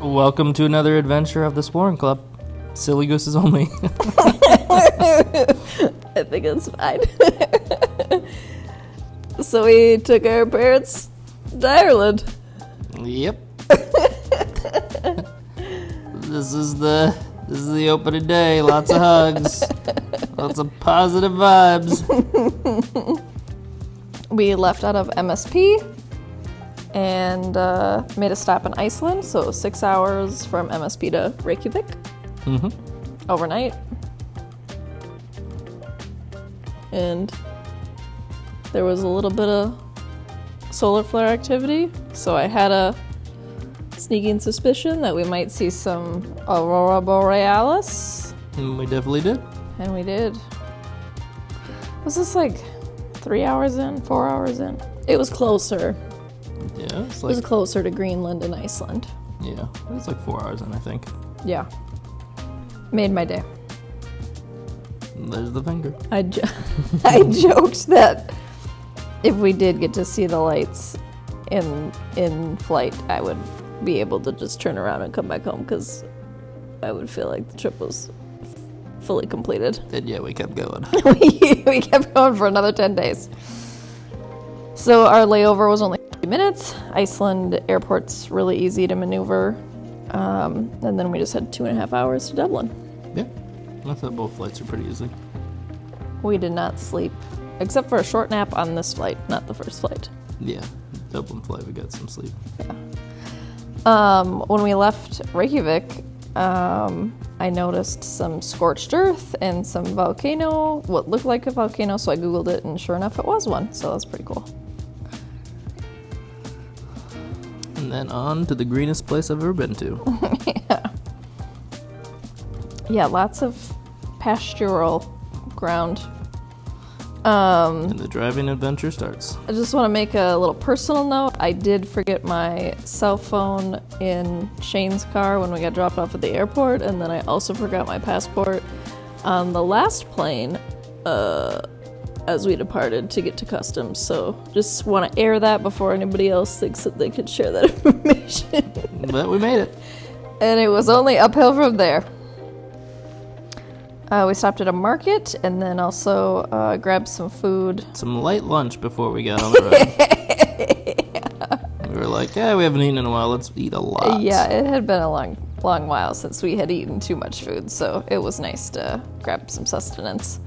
Welcome to another adventure of the Exploring Club. Silly Gooses only. I think it's fine. So we took our parents to Ireland. Yep. This is the opening day. Lots of hugs. Lots of positive vibes. We left out of MSP and made a stop in Iceland. So it was 6 hours from MSP to Reykjavik. Overnight. And there was a little bit of solar flare activity, so I had a sneaking suspicion that we might see some aurora borealis. We definitely did. And we did. Was this like 3 hours in, 4 hours in? It was closer. Yeah, It was closer to Greenland and Iceland. Yeah, it was like 4 hours in, I think. Yeah. Made my day. There's the finger. I joked that if we did get to see the lights in flight, I would be able to just turn around and come back home because I would feel like the trip was fully completed. And yeah, we kept going. we kept going for another 10 days. So our layover was only 50 minutes. Iceland airport's really easy to maneuver. And then we just had 2.5 hours to Dublin. Yeah, I thought both flights were pretty easy. We did not sleep, except for a short nap on this flight, not the first flight. Yeah, Dublin flight, we got some sleep. Yeah. When we left Reykjavik, I noticed some scorched earth and some volcano, what looked like a volcano, so I Googled it, and sure enough, it was one, so that's pretty cool. And then on to the greenest place I've ever been to. Yeah, lots of pastoral ground. And the driving adventure starts. I just want to make a little personal note. I did forget my cell phone in Shane's car when we got dropped off at the airport, and then I also forgot my passport on the last plane as we departed to get to customs. So just want to air that before anybody else thinks that they could share that information. But we made it. And it was only uphill from there. We stopped at a market and then also grabbed some food. Some light lunch before we got on the road. Yeah. We were like, we haven't eaten in a while. Let's eat a lot. Yeah, it had been a long while since we had eaten too much food, so it was nice to grab some sustenance.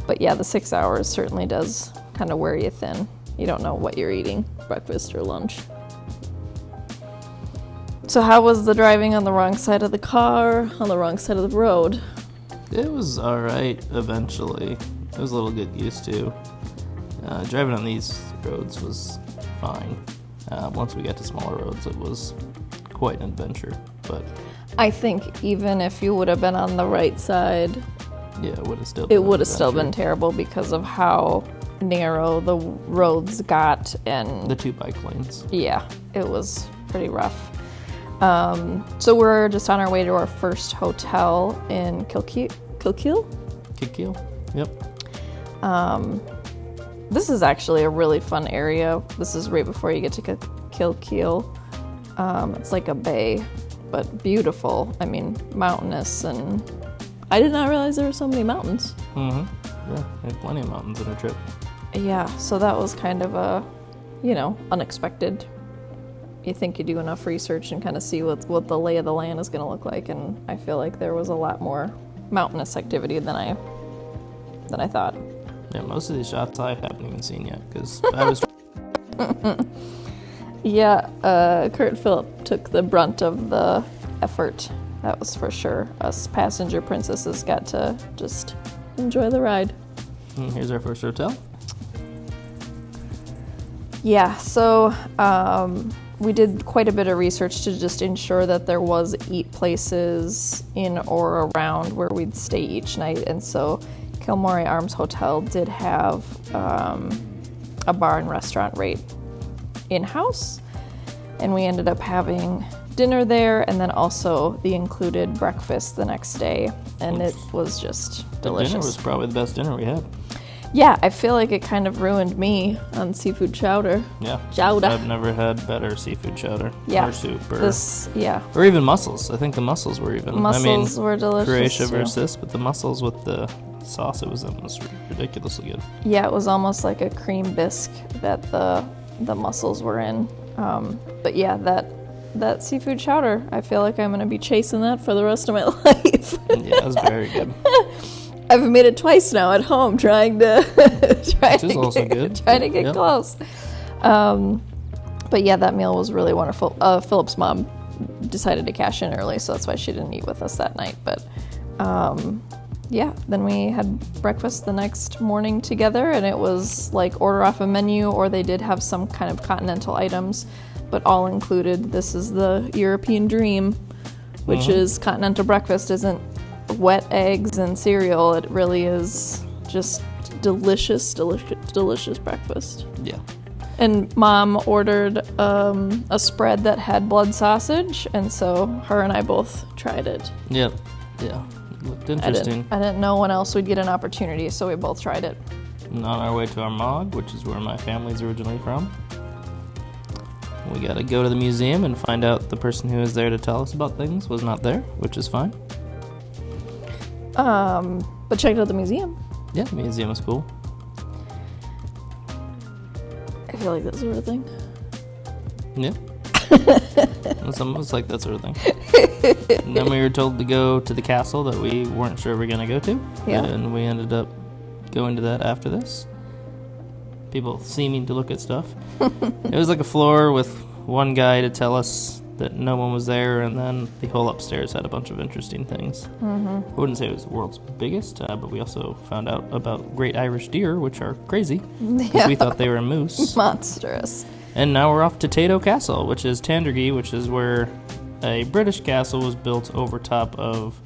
But yeah, the 6 hours certainly does kind of wear you thin. You don't know what you're eating, breakfast or lunch. So how was the driving on the wrong side of the car, on the wrong side of the road? It was alright eventually. It was a little get used to. Driving on these roads was fine. Once we got to smaller roads, it was quite an adventure. But I think even if you would have been on the right side, yeah, it would have still been terrible because of how narrow the roads got and the 2 bike lanes. Yeah, it was pretty rough. So we're just on our way to our first hotel in Kilkeel? Kilkeel? Yep. This is actually a really fun area. This is right before you get to Kilkeel. It's like a bay, but beautiful. I mean, mountainous, and I did not realize there were so many mountains. Yeah, we had plenty of mountains in our trip. Yeah, so that was kind of a, unexpected. You think you do enough research and kind of see what the lay of the land is going to look like, and I feel like there was a lot more mountainous activity than I thought. Yeah, most of these shots I haven't even seen yet because I was. Yeah, Kurt and Phillip took the brunt of the effort. That was for sure. Us passenger princesses got to just enjoy the ride. And here's our first hotel. Yeah, so we did quite a bit of research to just ensure that there was eat places in or around where we'd stay each night. And so Kilmore Arms Hotel did have a bar and restaurant right in-house. And we ended up having dinner there and then also the included breakfast the next day. And it was just delicious. The dinner was probably the best dinner we had. Yeah, I feel like it kind of ruined me on seafood chowder. Yeah. Chowder. I've never had better seafood chowder. Yeah. Or soup. Yeah. Or even mussels. I think the mussels were even. Mussels were delicious. Croatia too. versus this, but the mussels with the sauce, it was ridiculously good. Yeah, it was almost like a cream bisque that the mussels were in. But yeah, that seafood chowder, I feel like I'm going to be chasing that for the rest of my life. Yeah, it was very good. I've made it twice now at home, trying to get close. But yeah, that meal was really wonderful. Philip's mom decided to cash in early, so that's why she didn't eat with us that night. But yeah, then we had breakfast the next morning together, and it was like order off a menu, or they did have some kind of continental items, but all included. This is the European dream, which is continental breakfast isn't wet eggs and cereal. It really is just delicious breakfast. Yeah. And Mom ordered a spread that had blood sausage, and so her and I both tried it. Yep. Yeah. Looked interesting. I didn't know when else we'd get an opportunity, so we both tried it. And on our way to Armagh, which is where my family's originally from, we gotta go to the museum and find out the person who was there to tell us about things was not there, which is fine. But checked out the museum. Yeah, the museum was cool. I feel like that sort of thing. Yeah. It's almost like that sort of thing. And then we were told to go to the castle that we weren't sure we were going to go to. Yeah. And we ended up going to that after this. People seeming to look at stuff. It was like a floor with one guy to tell us that no one was there, and then the whole upstairs had a bunch of interesting things. I wouldn't say it was the world's biggest, but we also found out about great Irish deer, which are crazy, because we thought they were a moose. Monstrous. And now we're off to Tayto Castle, which is Tandragee, which is where a British castle was built over top of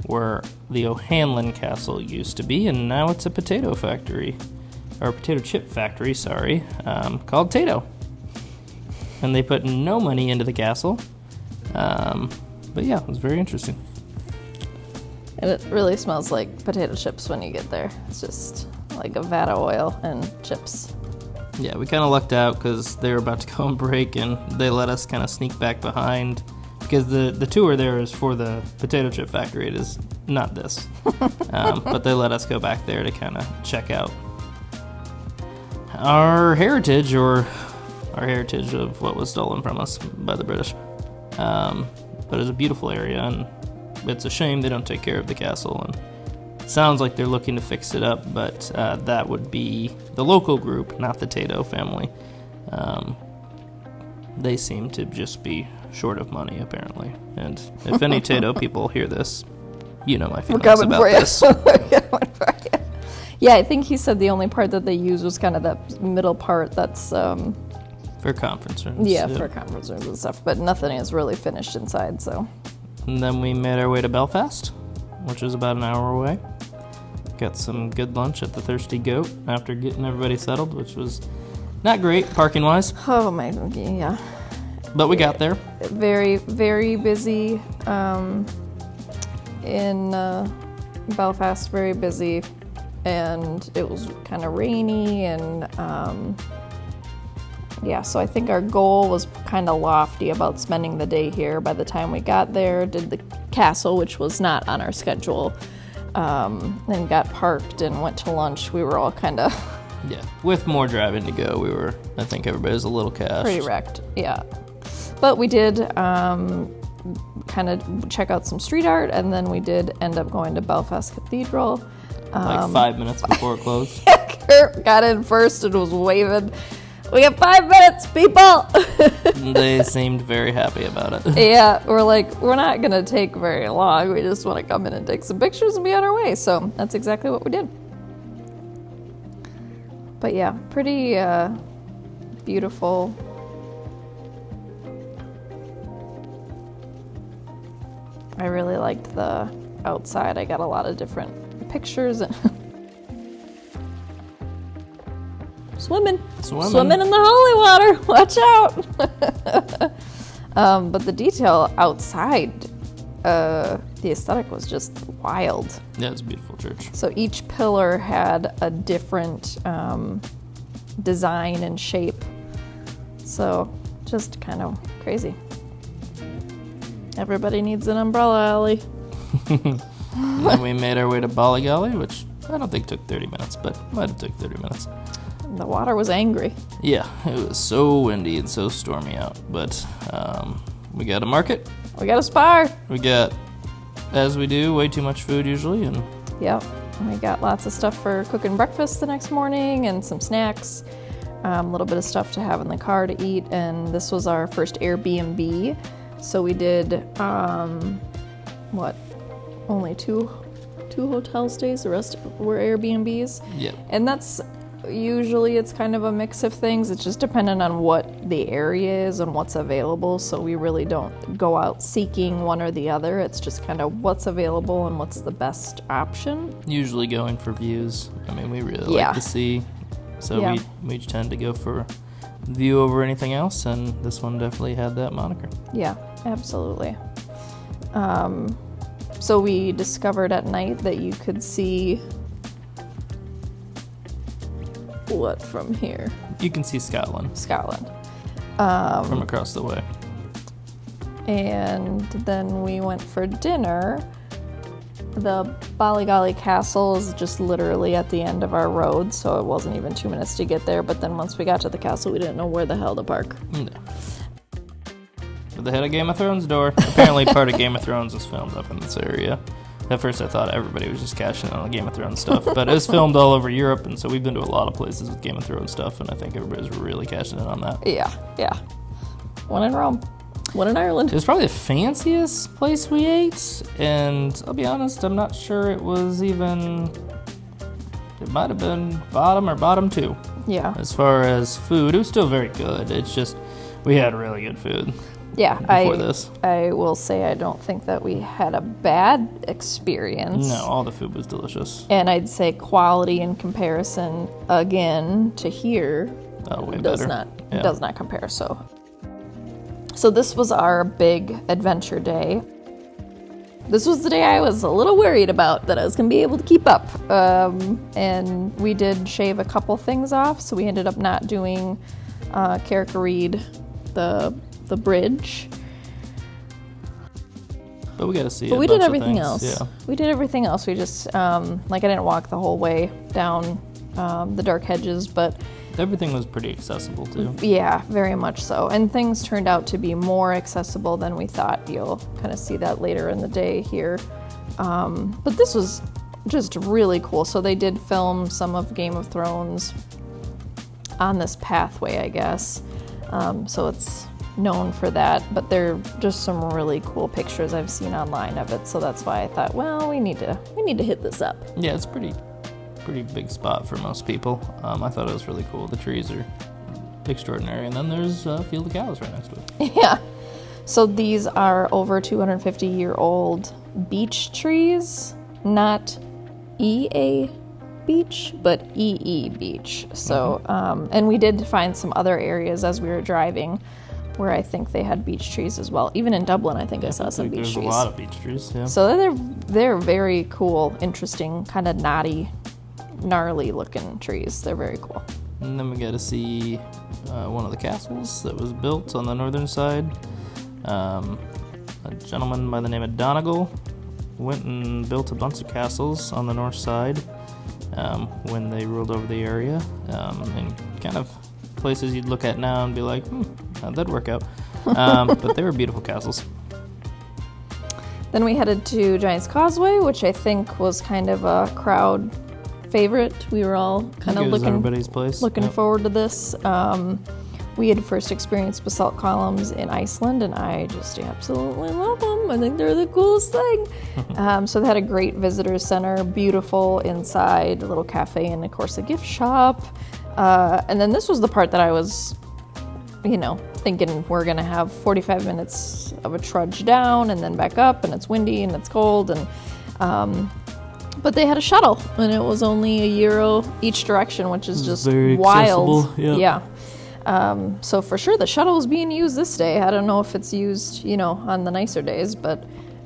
where the O'Hanlon Castle used to be, and now it's a potato factory, or potato chip factory, sorry, called Tayto. And they put no money into the castle, but yeah, it was very interesting. And it really smells like potato chips when you get there. It's just like a vat of oil and chips. Yeah, we kind of lucked out because they were about to go on break, and they let us kind of sneak back behind because the tour there is for the potato chip factory. It is not this, but they let us go back there to kind of check out our heritage, or our heritage of what was stolen from us by the British. But it's a beautiful area, and it's a shame they don't take care of the castle, and it sounds like they're looking to fix it up, but that would be the local group, not the Tayto family. They seem to just be short of money, apparently. And if any Tayto people hear this, you know my feelings about this. We're coming for you. Yeah, I think he said the only part that they used was kind of that middle part that's... for conference rooms. Yeah, for conference rooms and stuff, but nothing is really finished inside, so... And then we made our way to Belfast, which is about an hour away. Got some good lunch at the Thirsty Goat after getting everybody settled, which was not great parking-wise. Oh my, yeah. But we got there. Very, very busy in Belfast, very busy, and it was kind of rainy, and yeah, so I think our goal was kind of lofty about spending the day here. By the time we got there, did the castle, which was not on our schedule, and got parked and went to lunch. We were all kind of... Yeah, with more driving to go, I think everybody was a little cashed. Pretty wrecked, yeah. But we did kind of check out some street art, and then we did end up going to Belfast Cathedral. Like 5 minutes before it closed. Kurt got in first and was waving. We got 5 minutes, people! They seemed very happy about it. Yeah, we're like, we're not going to take very long. We just want to come in and take some pictures and be on our way. So that's exactly what we did. But yeah, pretty beautiful. I really liked the outside. I got a lot of different pictures and Swimming in the holy water. Watch out. But the detail outside the aesthetic was just wild. Yeah, it's a beautiful church. So each pillar had a different design and shape. So just kind of crazy. Everybody needs an umbrella, Ellie. And then we made our way to Bollygolly, which I don't think took 30 minutes, but might have took 30 minutes. The water was angry. Yeah, it was so windy and so stormy out. But we got a market. We got a spar. We got, as we do, way too much food usually. And Yep. We got lots of stuff for cooking breakfast the next morning and some snacks. A little bit of stuff to have in the car to eat. And this was our first Airbnb. So we did, only two hotel stays. The rest were Airbnbs. yeah, And that's usually it's kind of a mix of things. It's just dependent on what the area is and what's available. So we really don't go out seeking one or the other. It's just kind of what's available and what's the best option. usually going for views. I mean, we really Yeah. like to see. So Yeah. we tend to go for view over anything else. And this one definitely had that moniker. Yeah, absolutely. So we discovered at night that you could see what from here? You can see Scotland Scotland. from across the way. And then we went for dinner. The Bollygolly Castle is just literally at the end of our road, so it wasn't even 2 minutes to get there. But then once we got to the castle, we didn't know where the hell to park. No. But they had a Game of Thrones door. Apparently part of Game of Thrones was filmed up in this area. At first I thought everybody was just cashing in on the Game of Thrones stuff, but it was filmed all over Europe, and so we've been to a lot of places with Game of Thrones stuff, and I think everybody's really cashing in on that. Yeah. One in Rome, one in Ireland. It was probably the fanciest place we ate, and I'll be honest, I'm not sure it was even... It might have been bottom 2. Yeah. As far as food, it was still very good. It's just, we had really good food. Yeah, before this. I will say I don't think that we had a bad experience. No, all the food was delicious. And I'd say quality in comparison, again, to here, Way does better. does not compare. So this was our big adventure day. This was the day I was a little worried about that I was going to be able to keep up. And we did shave a couple things off, so we ended up not doing Carrick-a-Reed, the bridge. But we got to see. But we did everything else. Yeah. We did everything else. We just I didn't walk the whole way down the dark hedges, but Everything was pretty accessible too. yeah, very much so. And things turned out to be more accessible than we thought. You'll kind of see that later in the day here. But this was just really cool. So they did film some of Game of Thrones on this pathway, I guess. So it's known for that, but there are just some really cool pictures I've seen online of it. So that's why I thought, well, we need to hit this up. Yeah, it's pretty big spot for most people. I thought it was really cool. The trees are extraordinary, and then there's a field of cows right next to it. Yeah. So these are over 250-year-old beech trees, not EA beech, but EE beech. So, and we did find some other areas as we were driving where I think they had beech trees as well. Even in Dublin, I think I saw some beech There's trees. a lot of beech trees, yeah. So they're very cool, interesting, kind of knotty, gnarly looking trees. They're very cool. And then we got to see one of the castles that was built on the northern side. A gentleman by the name of Donegal went and built a bunch of castles on the north side when they ruled over the area, and kind of places you'd look at now and be like, how'd that work out? But they were beautiful castles. Then we headed to Giant's Causeway, which I think was kind of a crowd favorite. We were all kind of Everybody's place. looking Yep. forward to this. We had first experienced basalt columns in Iceland, and I just absolutely love them. I think they're the coolest thing. So they had a great visitor center, beautiful inside, a little cafe, and of course a gift shop. And then this was the part that I was, thinking we're gonna have 45 minutes of a trudge down and then back up, and it's windy and it's cold, and but they had a shuttle, and it was only €1 each direction, which is just very wild. accessible, Yeah. So for sure the shuttle was being used this day. I don't know if it's used, on the nicer days, but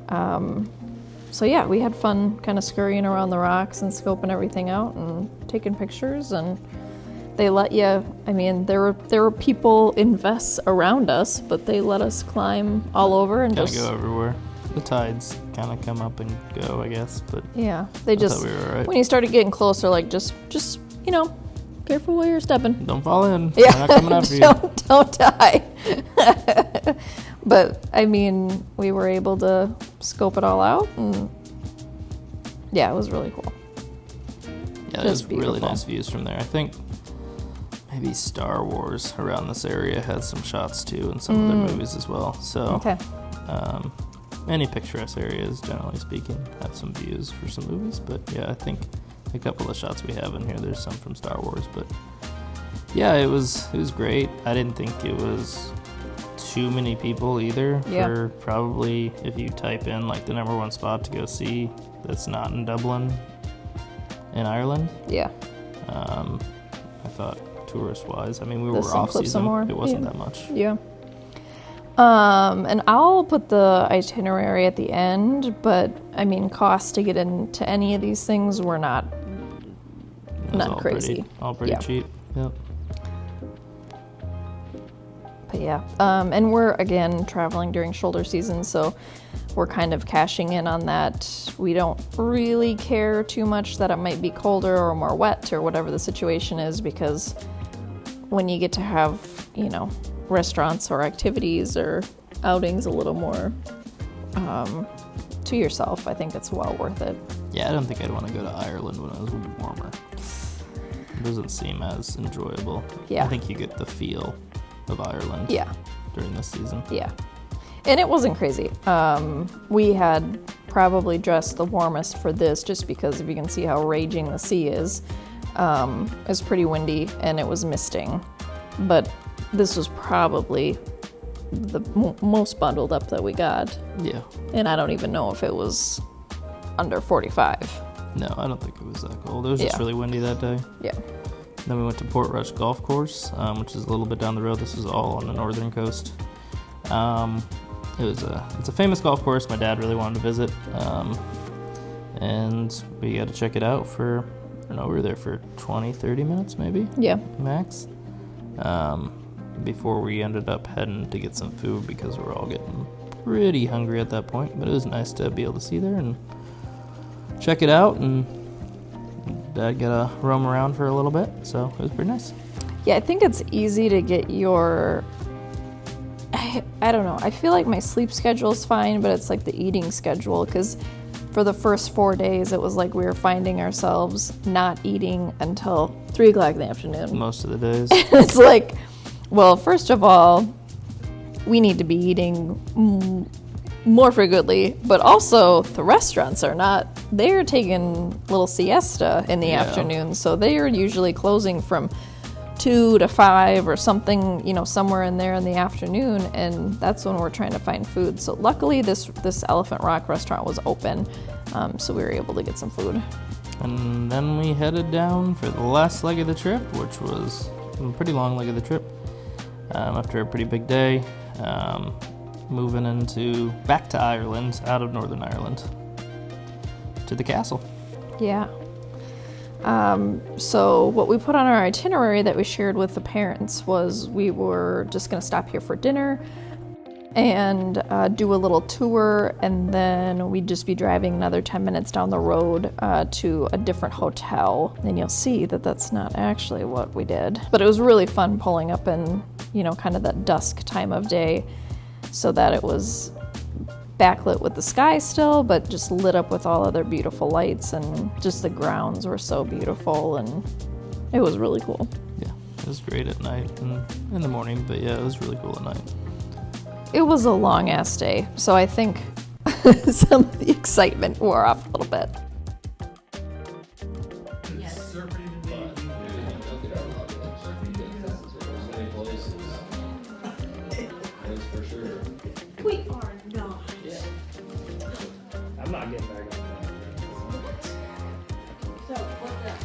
So yeah, we had fun kind of scurrying around the rocks and scoping everything out and taking pictures. And they let you, I mean, there were people in vests around us, but they let us climb all over and Kind of just go everywhere. The tides kind of come up and go, I guess, but yeah, they just we were all right. when you started getting closer, like just careful where you're stepping. Don't fall in. Yeah, They're not coming after you. don't die. But I mean, we were able to scope it all out, and yeah, it was really cool. Yeah, there's Just really beautiful. nice views from there. I think maybe Star Wars around this area had some shots too, and some other movies as well. So, Okay. Any picturesque areas, generally speaking, have some views for some movies. But yeah, I think a couple of shots we have in here, there's some from Star Wars. But yeah, it was great. I didn't think it was too many people either. Yeah. For probably, if you type in like the number one spot to go see that's not in Dublin, in Ireland. Yeah. I thought tourist-wise, I mean, we There's were some off clips season. somewhere. It wasn't Yeah. that much. Yeah. And I'll put the itinerary at the end, but I mean, costs to get into any of these things were not It was all crazy. all pretty Yeah. cheap. Yep. But yeah, and we're again traveling during shoulder season, so we're kind of cashing in on that. We don't really care too much that it might be colder or more wet or whatever the situation is, because when you get to have, restaurants or activities or outings a little more to yourself, I think it's well worth it. Yeah, I don't think I'd want to go to Ireland when it was warmer. It doesn't seem as enjoyable. Yeah. I think you get the feel of Ireland. Yeah. During this season. Yeah. And it wasn't crazy. We had probably dressed the warmest for this just because if you can see how raging the sea is, it was pretty windy and it was misting. But this was probably the most bundled up that we got. Yeah. And I don't even know if it was under 45. No, I don't think it was that cold. It was just Yeah. really windy that day. Yeah. Then we went to Portrush Golf Course, which is a little bit down the road. This is all on the northern coast. It's a famous golf course my dad really wanted to visit, and we got to check it out for, I don't know, we were there for 20, 30 minutes maybe, Yeah. max, before we ended up heading to get some food because we were all getting pretty hungry at that point. But it was nice to be able to see there and check it out, and Dad got to roam around for a little bit, so it was pretty nice. Yeah, I think it's easy to get your... I don't know. I feel like my sleep schedule is fine, but it's like the eating schedule, because for the first 4 days, it was like we were finding ourselves not eating until 3 o'clock in the afternoon. Most of the days. It's like, well, first of all, we need to be eating more frequently, but also the restaurants are not. They're taking little siesta in the afternoon, so they are usually closing from 2 to 5 or something, somewhere in there in the afternoon, and that's when we're trying to find food. So luckily this Elephant Rock restaurant was open, so we were able to get some food. And then we headed down for the last leg of the trip, which was a pretty long leg of the trip, after a pretty big day, moving back to Ireland, out of Northern Ireland, to the castle. Yeah. So what we put on our itinerary that we shared with the parents was we were just going to stop here for dinner and do a little tour, and then we'd just be driving another 10 minutes down the road to a different hotel. And you'll see that that's not actually what we did. But it was really fun pulling up in, kind of that dusk time of day, so that it was backlit with the sky still, but just lit up with all other beautiful lights, and just the grounds were so beautiful, and it was really cool. Yeah, it was great at night and in the morning, but yeah, it was really cool at night. It was a long ass day, so I think some of the excitement wore off a little bit. We are not. I'm not getting back on So, what's that?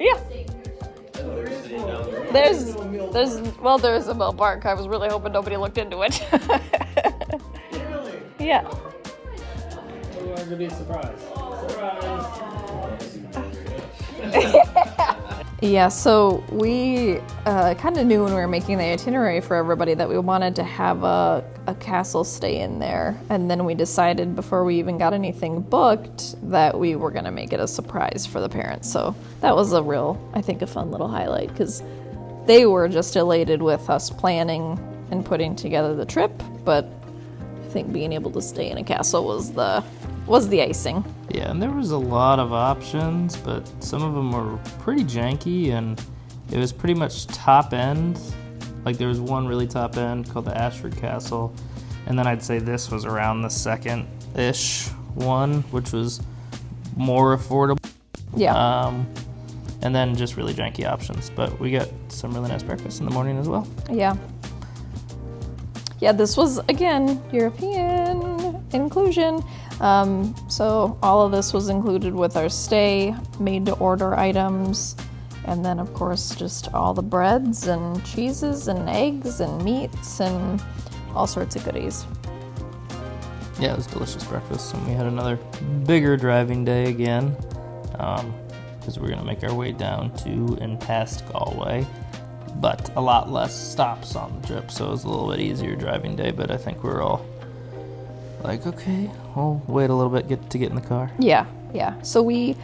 Yeah. There's a Mill Park. I was really hoping nobody looked into it. Really? Yeah. We're going to be surprised. Surprise! Yeah, so we kind of knew when we were making the itinerary for everybody that we wanted to have a castle stay in there. And then we decided before we even got anything booked that we were going to make it a surprise for the parents. So that was I think, a fun little highlight because they were just elated with us planning and putting together the trip. But I think being able to stay in a castle was the icing. Yeah, and there was a lot of options, but some of them were pretty janky, and it was pretty much top end. Like, there was one really top end called the Ashford Castle, and then I'd say this was around the second-ish one, which was more affordable. Yeah. And then just really janky options. But we got some really nice breakfast in the morning as well. Yeah. Yeah, this was, again, European inclusion. So all of this was included with our stay, made-to-order items, and then, of course, just all the breads and cheeses and eggs and meats and all sorts of goodies. Yeah, it was delicious breakfast, and we had another bigger driving day again, because we're going to make our way down to and past Galway, but a lot less stops on the trip, so it was a little bit easier driving day, but I think we're all like, okay, we'll wait a little bit to get in the car. Yeah. So we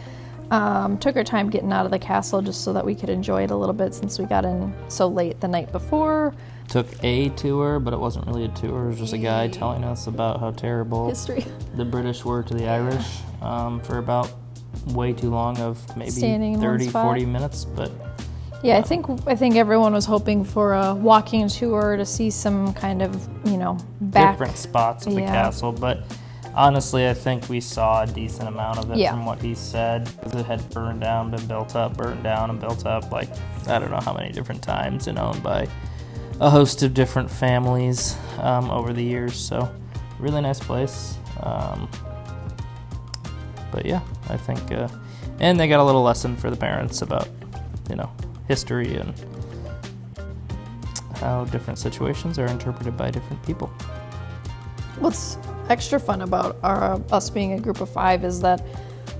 took our time getting out of the castle just so that we could enjoy it a little bit since we got in so late the night before. Took a tour, but it wasn't really a tour. It was just a guy telling us about how terrible History. the British were to the Irish for about way too long of maybe Standing in 30, one spot. 40 minutes, but Yeah, I think everyone was hoping for a walking tour to see some kind of, back. different spots of the Yeah. castle, but honestly, I think we saw a decent amount of it Yeah. from what he said, because it had burned down, been built up, burned down, and built up, like, I don't know how many different times, and owned by a host of different families over the years, so really nice place. But yeah, I think, and they got a little lesson for the parents about, history and how different situations are interpreted by different people. What's extra fun about us being a group of 5 is that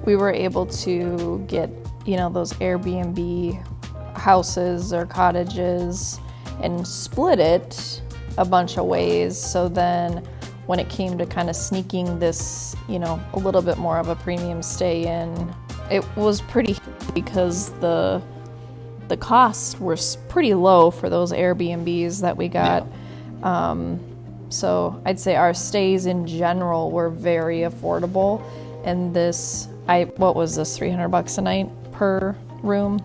we were able to get, those Airbnb houses or cottages and split it a bunch of ways. So then when it came to kind of sneaking this, a little bit more of a premium stay in, it was pretty because the costs were pretty low for those Airbnbs that we got. Yeah. So I'd say our stays in general were very affordable. And what was this, $300 a night per room?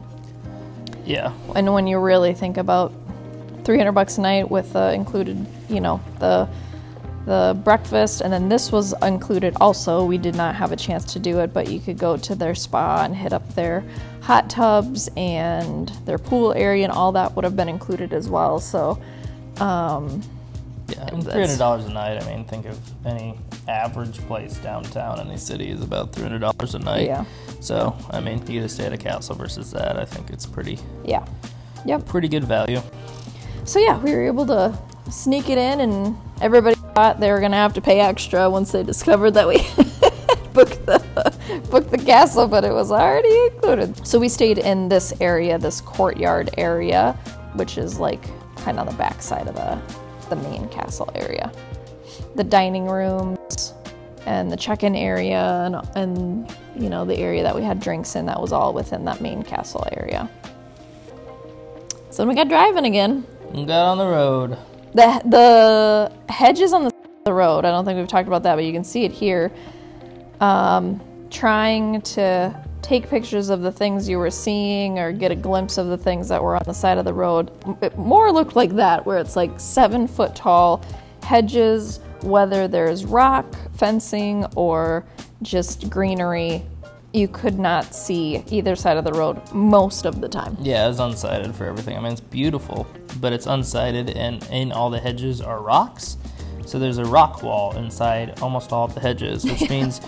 Yeah. And when you really think about $300 a night with included, the breakfast, and then this was included also. We did not have a chance to do it, but you could go to their spa and hit up their hot tubs and their pool area, and all that would have been included as well. So, yeah, and $300 a night. I mean, think of any average place downtown in any city is about $300 a night. Yeah. So, I mean, you get to stay at a castle versus that. I think it's pretty good value. So yeah, we were able to sneak it in, and everybody thought they were gonna have to pay extra once they discovered that we booked the castle, but it was already included. So we stayed in this area, this courtyard area, which is like kind of on the back side of the main castle area. The dining rooms and the check-in area and the area that we had drinks in, that was all within that main castle area. So then we got driving again. We got on the road. The hedges on the road, I don't think we've talked about that, but you can see it here. Trying to take pictures of the things you were seeing or get a glimpse of the things that were on the side of the road. It more looked like that, where it's like 7-foot tall hedges, whether there's rock fencing or just greenery. You could not see either side of the road most of the time. Yeah, it's unsighted for everything. I mean, it's beautiful, but it's unsighted, and in all the hedges are rocks. So there's a rock wall inside almost all of the hedges, which means,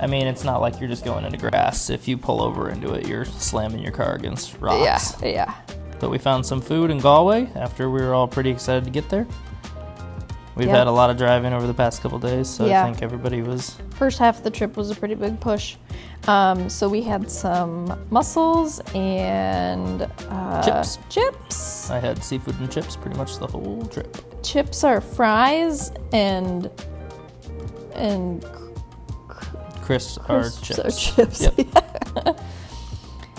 I mean, it's not like you're just going into grass. If you pull over into it, you're slamming your car against rocks. Yeah. But we found some food in Galway after we were all pretty excited to get there. We've Yep. had a lot of driving over the past couple days, so Yeah. I think everybody was... First half of the trip was a pretty big push. So we had some mussels and chips. I had seafood and chips pretty much the whole trip. Chips are fries and Crisps are crisps chips. are chips. Yep.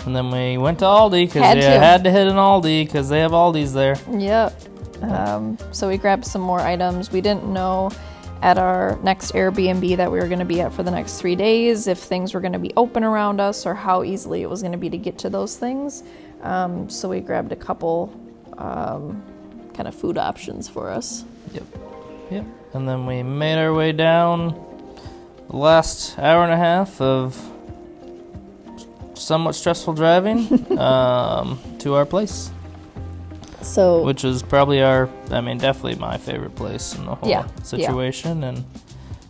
And then we went to Aldi because Had you to. had to hit an Aldi because they have Aldis there. Yep. So we grabbed some more items. We didn't know at our next Airbnb that we were going to be at for the next 3 days if things were going to be open around us or how easily it was going to be to get to those things. So we grabbed a couple kind of food options for us. Yep. And then we made our way down the last hour and a half of somewhat stressful driving to our place. So Which is probably definitely my favorite place in the whole Yeah, situation, and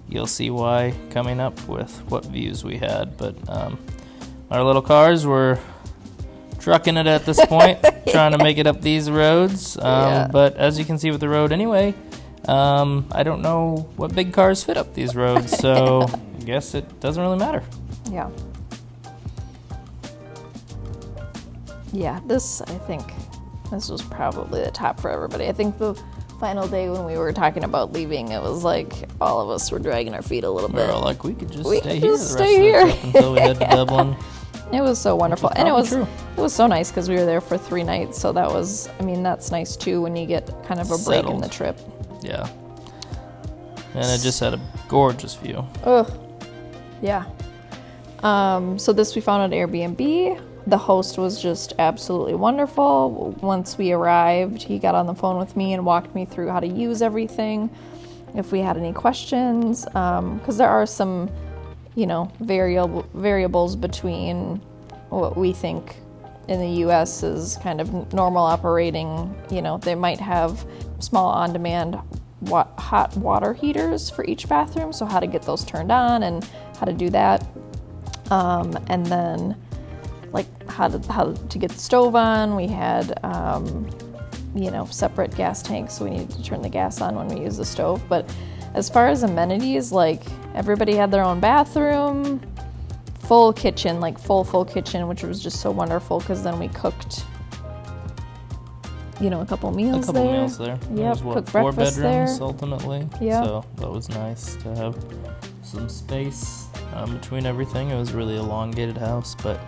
you'll see why coming up with what views we had. But our little cars were trucking it at this point, trying to make it up these roads. Yeah. But as you can see with the road anyway, I don't know what big cars fit up these roads, so I guess it doesn't really matter. yeah. Yeah, I think this was probably the top for everybody. I think the final day when we were talking about leaving, it was like all of us were dragging our feet a little We bit. were all like, we could just We stay could here just the rest stay of the here. trip until we head to Dublin. It was so wonderful. Which is And probably it was so nice because we were there for 3 nights. So that's nice too when you get kind of a break in Settled. the trip. Yeah. And it just had a gorgeous view. Ugh. Yeah. So this we found at Airbnb. The host was just absolutely wonderful. Once we arrived, he got on the phone with me and walked me through how to use everything. If we had any questions, because there are some, variables between what we think in the U.S. is kind of normal operating. They might have small on-demand hot water heaters for each bathroom, so how to get those turned on and how to do that, and then like how to get the stove on. We had separate gas tanks, so we needed to turn the gas on when we use the stove. But as far as amenities, like everybody had their own bathroom, full kitchen, like full kitchen, which was just so wonderful because then we cooked a couple meals A couple there. meals there. There Yep, was, cooked 4 breakfast bedrooms there. ultimately. Yeah. So that was nice to have some space between everything. It was really elongated house, but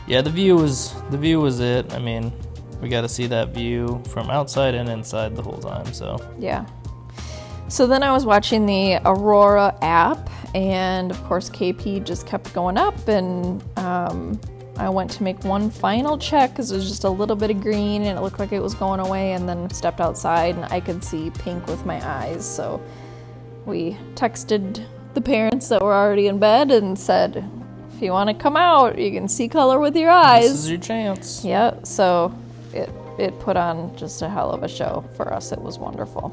yeah, the view was it. I mean, we got to see that view from outside and inside the whole time. So Yeah. So then I was watching the Aurora app, and of course KP just kept going up, and I went to make one final check because it was just a little bit of green and it looked like it was going away, and then stepped outside and I could see pink with my eyes. So we texted the parents that were already in bed and said, if you want to come out, you can see color with your eyes. this is your chance. Yeah, so it put on just a hell of a show for us. It was wonderful.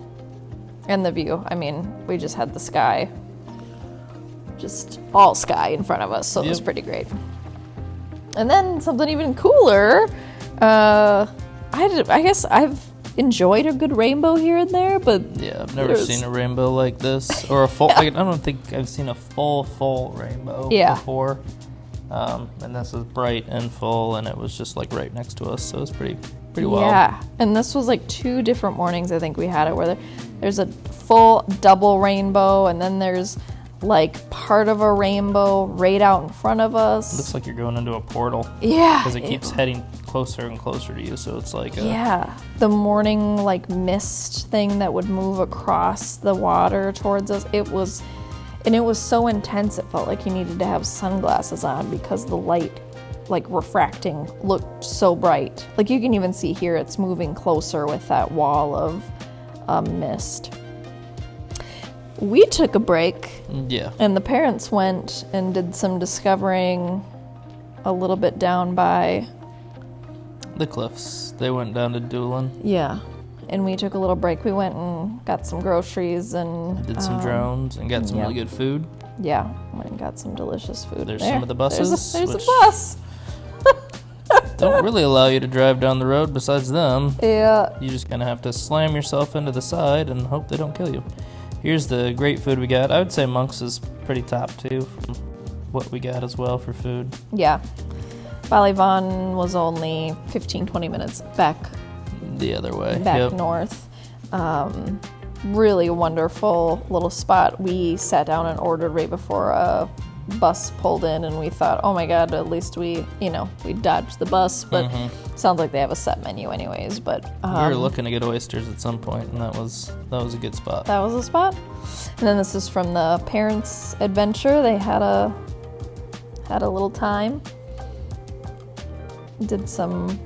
And the view, we just had the sky, just all sky in front of us, so it was Yep. pretty great. And then something even cooler, I guess I've enjoyed a good rainbow here and there, but Yeah, I've never seen a rainbow like this, or a full. I don't think I've seen a full rainbow before. And this was bright and full, and it was just like right next to us, so it was pretty wild. yeah, and this was like 2 different mornings I think we had it, where there's a full double rainbow, and then there's like part of a rainbow right out in front of us. Looks like you're going into a portal. Yeah, Because it keeps heading closer and closer to you, so it's like the morning like mist thing that would move across the water towards us. It was so intense, it felt like you needed to have sunglasses on because the light, like refracting, looked so bright. Like you can even see here it's moving closer with that wall of mist. We took a break, Yeah. and the parents went and did some discovering a little bit down by, The cliffs. They went down to Doolin, yeah, and we took a little break. We went and got some groceries and did some drones, and got some really good food. Yeah, went and got some delicious food. There's there. some of the buses, There's a which- bus. don't really allow you to drive down the road besides them. Yeah. You just kind of have to slam yourself into the side and hope they don't kill you. Here's the great food we got. I would say Monk's is pretty top too from what we got as well for food. Yeah. Ballyvon was only 15-20 minutes back The other way. Back north. Really wonderful little spot. We sat down and ordered right before a bus pulled in, and we thought, oh my god, at least we dodged the bus, but sounds like they have a set menu anyways. But we were looking to get oysters at some point, and that was a good spot. That was a spot. And then this is from the parents' adventure. They had a little time. Did some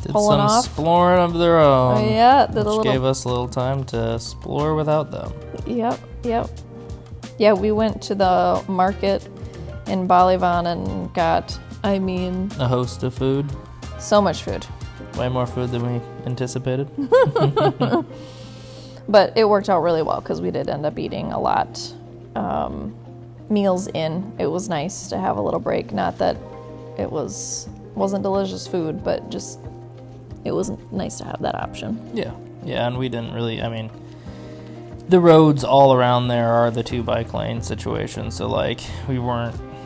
pulling off. Exploring of their own. Oh, yeah, did a which little. gave us a little time to explore without them. Yep. Yeah, we went to the market in Ballyvon and got, a host of food. so much food. Way more food than we anticipated. But it worked out really well because we did end up eating a lot. Meals in, it was nice to have a little break. Not that it wasn't delicious food, but just it was nice to have that option. Yeah, and we didn't really, the roads all around there are the 2 bike lane situation, so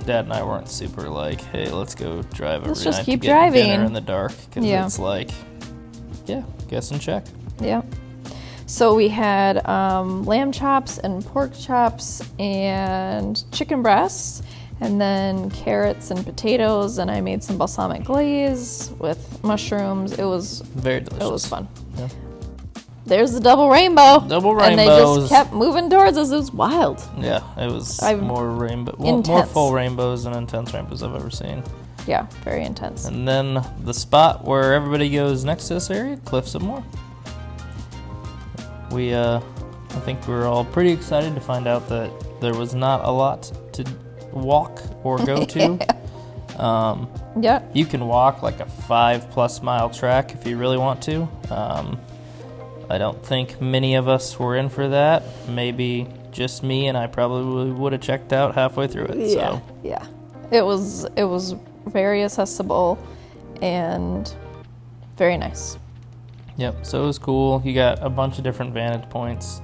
Dad and I weren't super like, hey, let's go drive every Let's just night keep to get driving. dinner in the dark, because Yeah. it's like, yeah, guess and check. Yeah. So we had lamb chops and pork chops and chicken breasts, and then carrots and potatoes, and I made some balsamic glaze with mushrooms. It was Very delicious. It was fun. Yeah. There's the double rainbow. Double And they rainbows. just kept moving towards us. It was wild. Yeah, it was more more Intense. full rainbows and intense rainbows I've ever seen. Yeah, very intense. And then the spot where everybody goes next to this area, Cliffs of Moher. I think we were all pretty excited to find out that there was not a lot to walk or go to. Yeah. You can walk like a 5+ mile track if you really want to. I don't think many of us were in for that. Maybe just me, and I probably would have checked out halfway through it. Yeah. So. Yeah. It was very accessible and very nice. Yep, so it was cool. You got a bunch of different vantage points,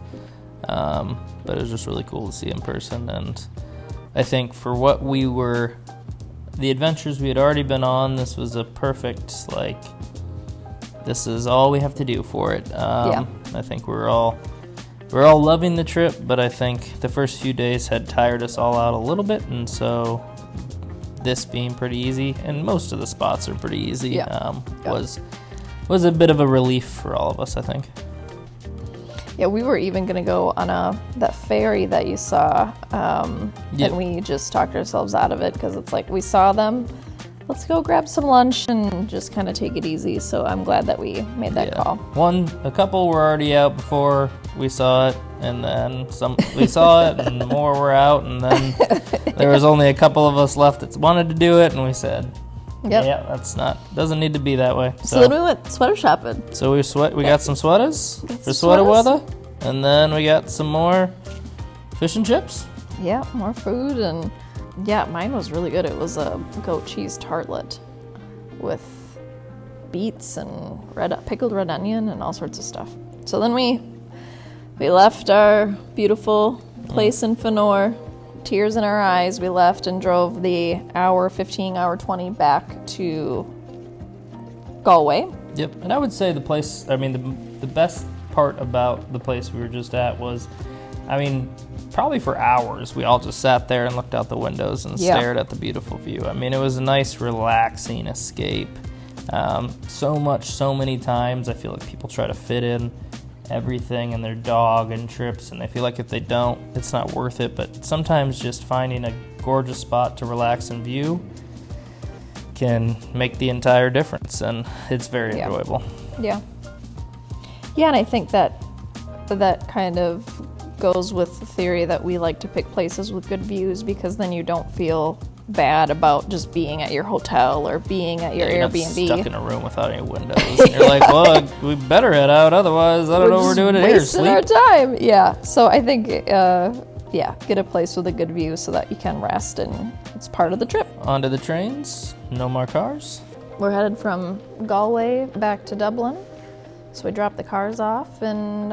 but it was just really cool to see in person. And I think for what the adventures we had already been on, this was a perfect, this is all we have to do for it. Yeah. I think we're all loving the trip, but I think the first few days had tired us all out a little bit, and so this being pretty easy, and most of the spots are pretty easy, was a bit of a relief for all of us, I think. Yeah, we were even gonna go on that ferry that you saw, Yep. and we just talked ourselves out of it because it's like we saw them. Let's go grab some lunch and just kind of take it easy. So I'm glad that we made that call. A couple were already out before we saw it, and then we saw it, and more were out, and then there was only a couple of us left that wanted to do it, and we said, Yep. yeah, doesn't need to be that way. So then we went sweater shopping. So we got some sweaters Got for some sweater sweaters. weather, and then we got some more fish and chips. Yeah, more food, and yeah, mine was really good. It was a goat cheese tartlet with beets and pickled red onion and all sorts of stuff. So then we left our beautiful place in Fanor, tears in our eyes. We left and drove the hour 15, hour 20 back to Galway. Yep, and I would say the place, the best part about the place we were just at was, probably for hours, we all just sat there and looked out the windows and stared at the beautiful view. It was a nice, relaxing escape. So many times, I feel like people try to fit in everything and their dog and trips, and they feel like if they don't, it's not worth it. But sometimes just finding a gorgeous spot to relax and view can make the entire difference, and it's very enjoyable. Yeah. Yeah, and I think that kind of goes with the theory that we like to pick places with good views, because then you don't feel bad about just being at your hotel or being at your You're not Airbnb. stuck in a room without any windows. And you're like, well, we better head out, otherwise I don't know what we're doing in here. Wasting our time. Yeah. So I think, get a place with a good view so that you can rest, and it's part of the trip. Onto the trains. No more cars. We're headed from Galway back to Dublin. So we dropped the cars off and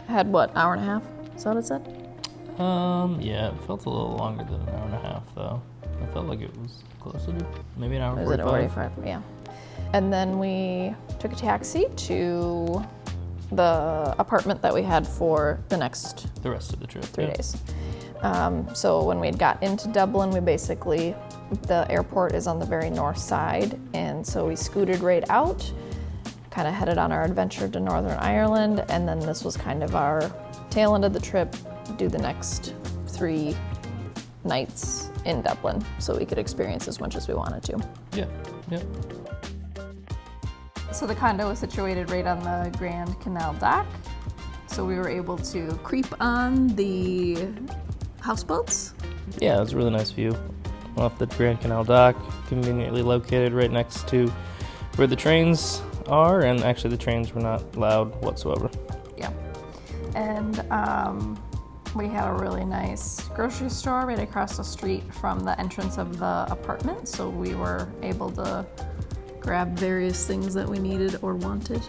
had what, hour and a half? Is that what it said? Yeah, it felt a little longer than an hour and a half, though. I felt like it was closer to maybe an hour and 45. Was it 45? Yeah. And then we took a taxi to the apartment that we had for the rest of the trip. 3 days. So when we had got into Dublin, the airport is on the very north side, and so we scooted right out, kind of headed on our adventure to Northern Ireland, and then this was kind of our tail end of the trip, do the next 3 nights in Dublin so we could experience as much as we wanted to. Yeah. So the condo was situated right on the Grand Canal dock, so we were able to creep on the houseboats. Yeah, it was a really nice view off the Grand Canal dock, conveniently located right next to where the trains are, and actually the trains were not loud whatsoever. Yeah. And we had a really nice grocery store right across the street from the entrance of the apartment, so we were able to grab various things that we needed or wanted.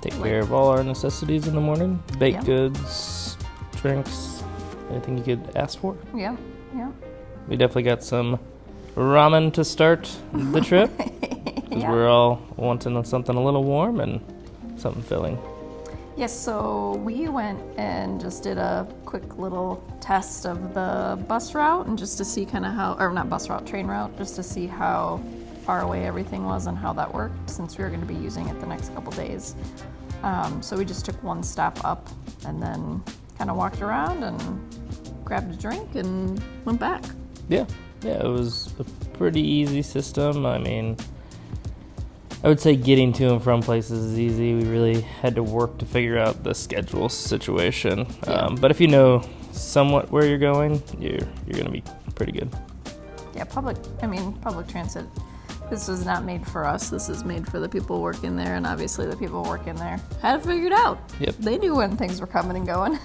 Take care of all our necessities in the morning, baked Yeah. goods, drinks, anything you could ask for. Yeah. We definitely got some ramen to start the trip, because we're all wanting something a little warm and something filling. Yes, so we went and just did a quick little test of the bus route, and just to see kind of how, or not bus route, train route, just to see how far away everything was and how that worked, since we were going to be using it the next couple days. So we just took one stop up and then kind of walked around and grabbed a drink and went back. Yeah, it was a pretty easy system. I mean, I would say getting to and from places is easy. We really had to work to figure out the schedule situation. But if you know somewhat where you're going, you're going to be pretty good. Yeah, public transit. This was not made for us. This is made for the people working there, and obviously the people working there had it figured out. Yep. They knew when things were coming and going.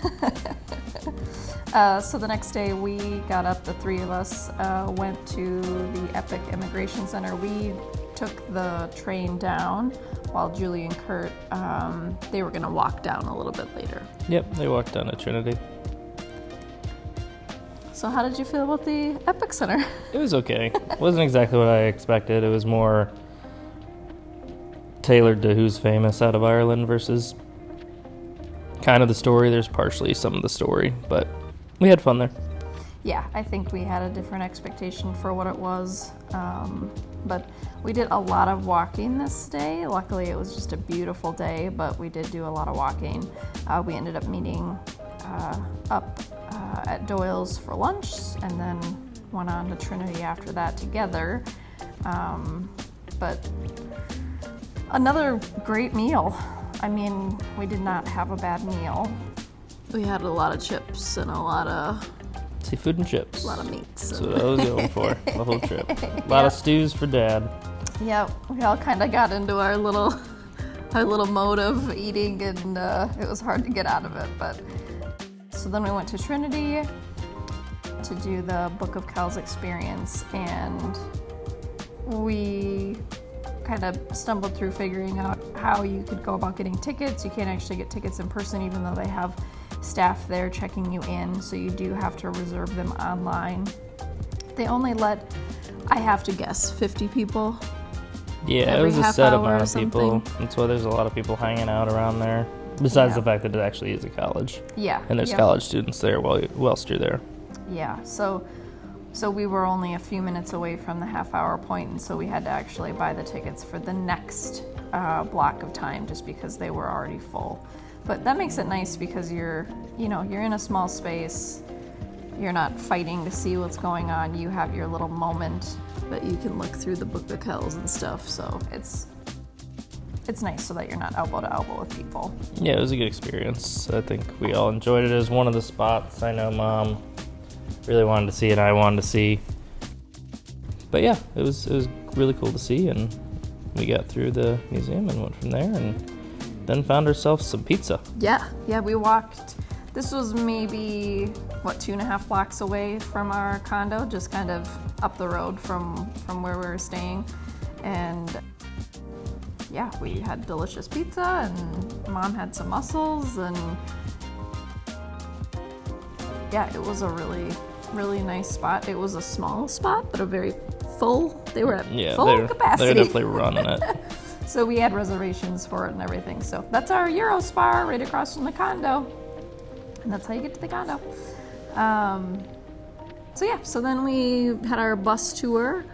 So the next day we got up, the 3 of us went to the Epic Immigration Center. We took the train down while Julie and Kurt, they were going to walk down a little bit later. Yep, they walked down to Trinity. So how did you feel about the Epic Center? It was okay. It wasn't exactly what I expected. It was more tailored to who's famous out of Ireland versus kind of the story. There's partially some of the story, but we had fun there. Yeah, I think we had a different expectation for what it was, but we did a lot of walking this day. Luckily, it was just a beautiful day, but we did do a lot of walking. We ended up meeting up at Doyle's for lunch, and then went on to Trinity after that together. But another great meal. I mean, we did not have a bad meal. We had a lot of chips and a lot of Seafood and chips. A lot of meats. That's what I was going for the whole trip. A lot of stews for Dad. Yeah, we all kind of got into our little mode of eating, and it was hard to get out of it. But so then we went to Trinity to do the Book of Kells experience, and we kind of stumbled through figuring out how you could go about getting tickets. You can't actually get tickets in person, even though they have staff there checking you in, so you do have to reserve them online. They only let, I have to guess, 50 people. Yeah, it was a set amount of people. That's why there's a lot of people hanging out around there. Besides the fact that it actually is a college. Yeah. And there's college students there whilst you're there. Yeah, so we were only a few minutes away from the half-hour point, and so we had to actually buy the tickets for the next block of time, just because they were already full. But that makes it nice because you're in a small space. You're not fighting to see what's going on. You have your little moment that you can look through the Book of Kells and stuff. So it's nice so that you're not elbow to elbow with people. Yeah, it was a good experience. I think we all enjoyed it. It was one of the spots I know Mom really wanted to see and I wanted to see. But yeah, it was really cool to see, and we got through the museum and went from there and then found ourselves some pizza. Yeah, we walked. This was maybe, 2.5 blocks away from our condo, just kind of up the road from where we were staying. And yeah, we had delicious pizza, and Mom had some mussels, and yeah, it was a really, really nice spot. It was a small spot, but a very full. They were at full capacity. They're definitely running it. So we had reservations for it and everything. So that's our Euro Spa right across from the condo, and that's how you get to the condo. So then we had our bus tour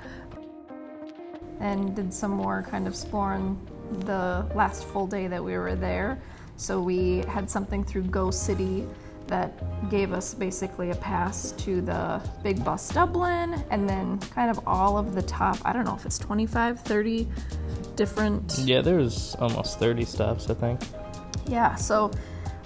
and did some more kind of exploring the last full day that we were there. So we had something through Go City that gave us basically a pass to the big bus Dublin, and then kind of all of the top, I don't know if it's 25, 30 different... Yeah, there's almost 30 stops, I think. Yeah, so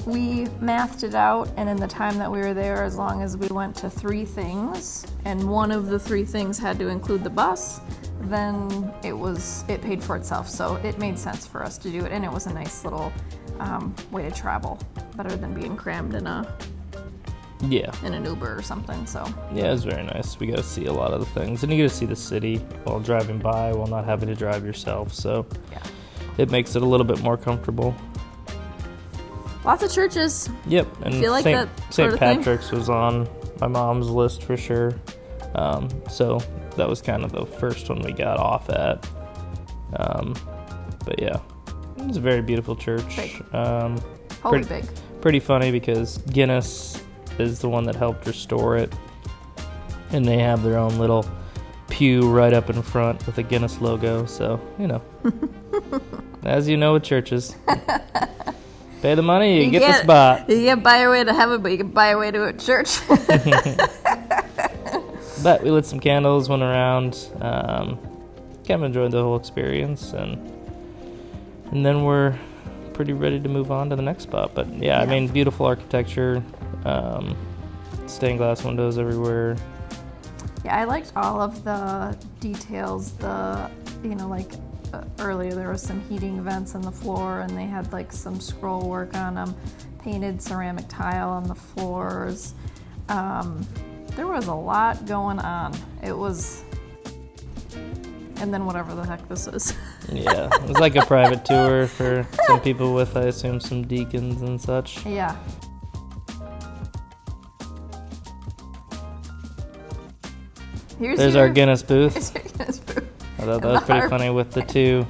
we mathed it out, and in the time that we were there, as long as we went to 3 things, and one of the 3 things had to include the bus, then it paid for itself. So it made sense for us to do it, and it was a nice little way to travel, better than being crammed in an Uber or something. So yeah, it was very nice. We got to see a lot of the things, and you get to see the city while driving by, while not having to drive yourself. So yeah, it makes it a little bit more comfortable. Lots of churches. Yep, and feel like that sort St. of thing? Patrick's was on my mom's list for sure. So that was kind of the first one we got off at. But yeah, it was a very beautiful church. Big. Big. Pretty funny because Guinness is the one that helped restore it, and they have their own little pew right up in front with a Guinness logo. So as you know with churches. Pay the money, you get the spot. You can't buy your way to heaven, but you can buy your way to a church. But we lit some candles, went around, kind of enjoyed the whole experience, and then we're pretty ready to move on to the next spot. But yeah, I mean, beautiful architecture, stained glass windows everywhere. Yeah, I liked all of the details. Earlier there was some heating vents on the floor, and they had like some scroll work on them, painted ceramic tile on the floors. There was a lot going on. It was, and then whatever the heck this is. Yeah, it was like a private tour for some people with, I assume, some deacons and such. Yeah. There's our Guinness booth. Here's your Guinness booth. I thought that was pretty funny with the two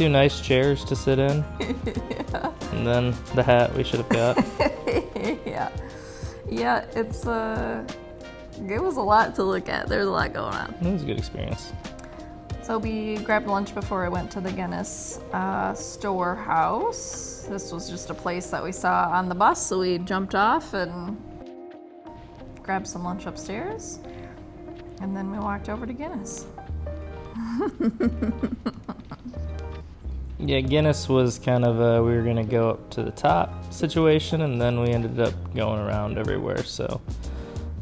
nice chairs to sit in. Yeah. And then the hat we should have got. Yeah, it was a lot to look at. There's a lot going on. It was a good experience. So we grabbed lunch before I went to the Guinness storehouse. This was just a place that we saw on the bus, so we jumped off and grabbed some lunch upstairs. And then we walked over to Guinness. Yeah, Guinness was kind of we were going to go up to the top situation, and then we ended up going around everywhere. So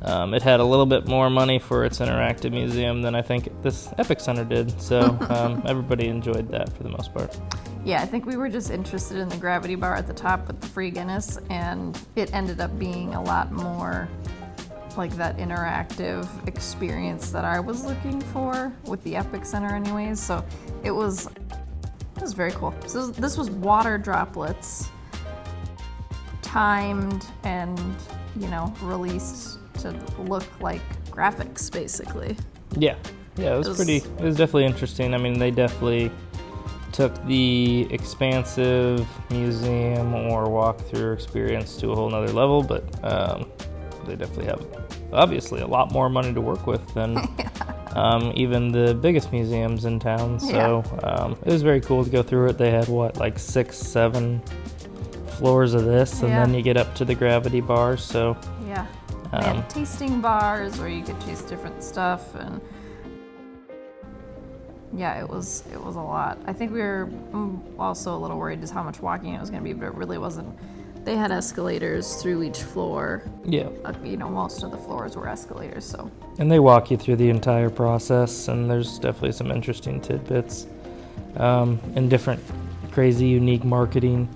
it had a little bit more money for its interactive museum than I think this Epic Center did. So everybody enjoyed that for the most part. Yeah, I think we were just interested in the gravity bar at the top with the free Guinness, and it ended up being a lot more like that interactive experience that I was looking for with the Epic Center anyways. So it was very cool. So this was water droplets timed and, released to look like graphics basically. Yeah, it was definitely interesting. I mean, they definitely took the expansive museum or walkthrough experience to a whole nother level, but they definitely have obviously a lot more money to work with than even the biggest museums in town. So it was very cool to go through it. They had 6, 7 floors of this, and then you get up to the gravity bar. So they had tasting bars where you could taste different stuff, and it was a lot. I think we were also a little worried just how much walking it was going to be, but it really wasn't. They had escalators through each floor. Yeah. Most of the floors were escalators, so. And they walk you through the entire process, and there's definitely some interesting tidbits and different crazy, unique marketing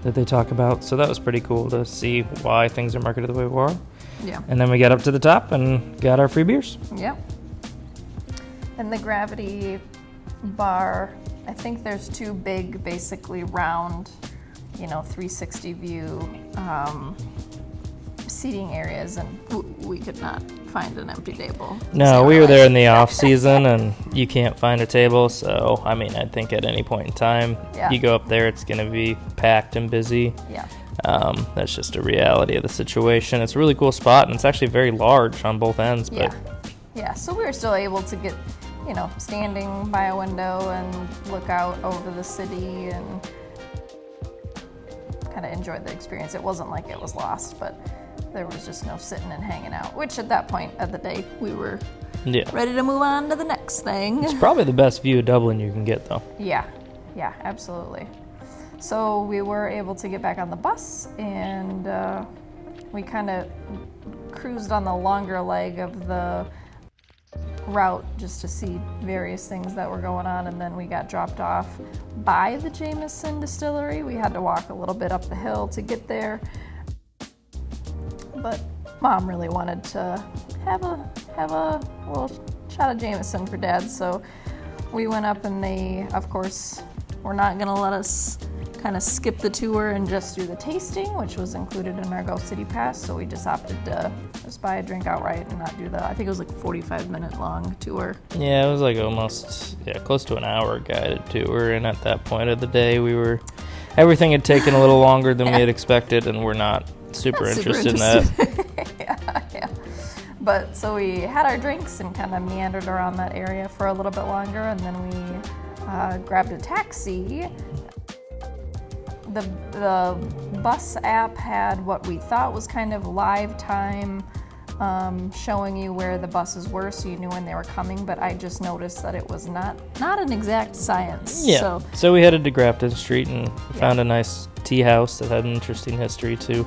that they talk about. So that was pretty cool to see why things are marketed the way we are. Yeah. And then we got up to the top and got our free beers. Yep. And the gravity bar. I think there's two big, basically round, 360 view seating areas, and we could not find an empty table. No, we were there in the off season, and you can't find a table. So, I mean, I think at any point in time, you go up there, it's going to be packed and busy. Yeah. That's just a reality of the situation. It's a really cool spot, and it's actually very large on both ends. But Yeah. So we were still able to get, standing by a window and look out over the city and kind of enjoy the experience. It wasn't like it was lost, but there was just no sitting and hanging out, which at that point of the day, we were ready to move on to the next thing. It's probably the best view of Dublin you can get, though. Yeah, absolutely. So we were able to get back on the bus, and we kind of cruised on the longer leg of the route just to see various things that were going on, and then we got dropped off by the Jameson distillery. We had to walk a little bit up the hill to get there, but Mom really wanted to have a little shot of Jameson for Dad, so we went up, and they, of course, were not going to let us kind of skip the tour and just do the tasting, which was included in our Go City Pass, so we just opted to just buy a drink outright and not do I think it was like 45-minute long tour. Yeah, it was like almost, close to an hour guided tour, and at that point of the day, everything had taken a little longer than we had expected, and we're not super interested in that. yeah. But so we had our drinks and kind of meandered around that area for a little bit longer, and then we grabbed a taxi. The bus app had what we thought was kind of live time showing you where the buses were, so you knew when they were coming, but I just noticed that it was not an exact science. Yeah, so we headed to Grafton Street and found a nice tea house that had an interesting history to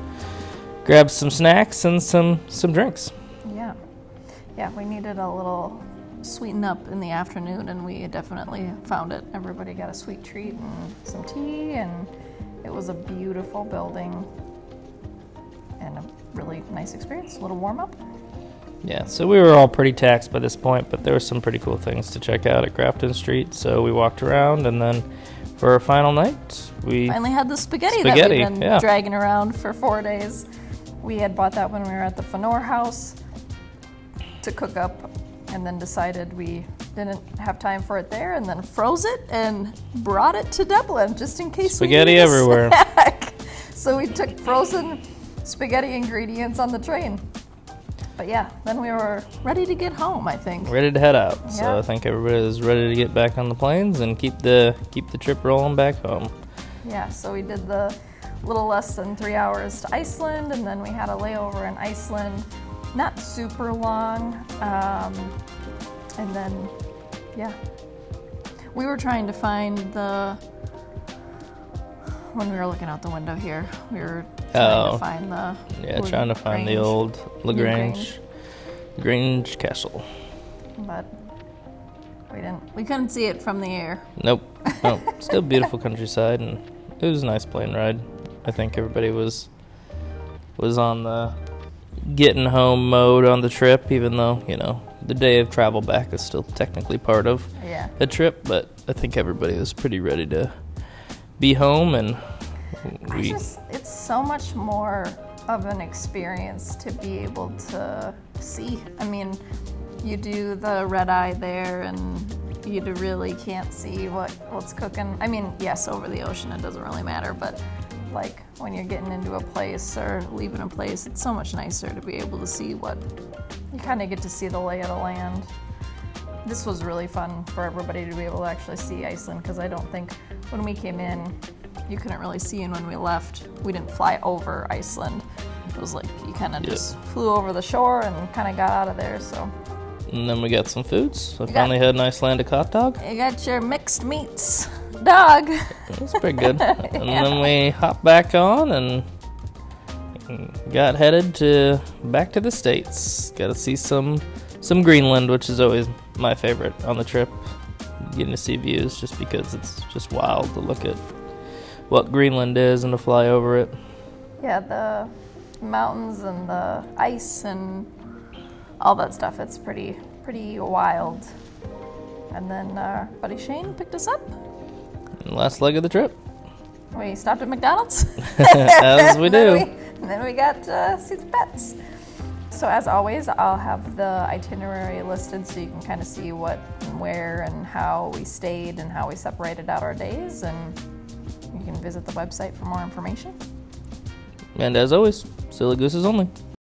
grab some snacks and some drinks. Yeah, we needed a little sweeten up in the afternoon, and we definitely found it. Everybody got a sweet treat and some tea, and it was a beautiful building and a really nice experience. A little warm up. Yeah, so we were all pretty taxed by this point, but there were some pretty cool things to check out at Grafton Street. So we walked around, and then for our final night, we finally had the spaghetti that we've been dragging around for 4 days. We had bought that when we were at the Fenor house to cook up, and then decided we didn't have time for it there, and then froze it and brought it to Dublin just in case spaghetti we needed everywhere. Snack. So we took frozen spaghetti ingredients on the train. But yeah, then we were ready to get home, I think. Ready to head out. So I think everybody is ready to get back on the planes and keep the trip rolling back home. Yeah, so we did the little less than 3 hours to Iceland, and then we had a layover in Iceland. Not super long, and then, we were trying to find when we were looking out the window here, we were trying to find trying to find the old Lagrange Castle. But we couldn't see it from the air. Nope. Still beautiful countryside, and it was a nice plane ride. I think everybody was on the getting home mode on the trip, even though, the day of travel back is still technically part of the trip, but I think everybody was pretty ready to be home, and it's so much more of an experience to be able to see. I mean, you do the red eye there, and you really can't see what's cooking. I mean, yes, over the ocean it doesn't really matter, but like when you're getting into a place or leaving a place, it's so much nicer to be able to see you kind of get to see the lay of the land. This was really fun for everybody to be able to actually see Iceland, because I don't think when we came in, you couldn't really see, and when we left, we didn't fly over Iceland. It was like you kind of just flew over the shore and kind of got out of there, so. And then we got some foods. I finally had an Icelandic hot dog. You got your mixed meats dog. That's pretty good. And then we hopped back on and got headed back to the States. Got to see some Greenland, which is always my favorite on the trip. Getting to see views just because it's just wild to look at what Greenland is and to fly over it. Yeah, the mountains and the ice and all that stuff. It's pretty wild. And then our buddy Shane picked us up. Last leg of the trip. We stopped at McDonald's. As we do. And then we got to see the pets. So as always, I'll have the itinerary listed so you can kind of see what and where and how we stayed and how we separated out our days. And you can visit the website for more information. And as always, Silly Gooses only.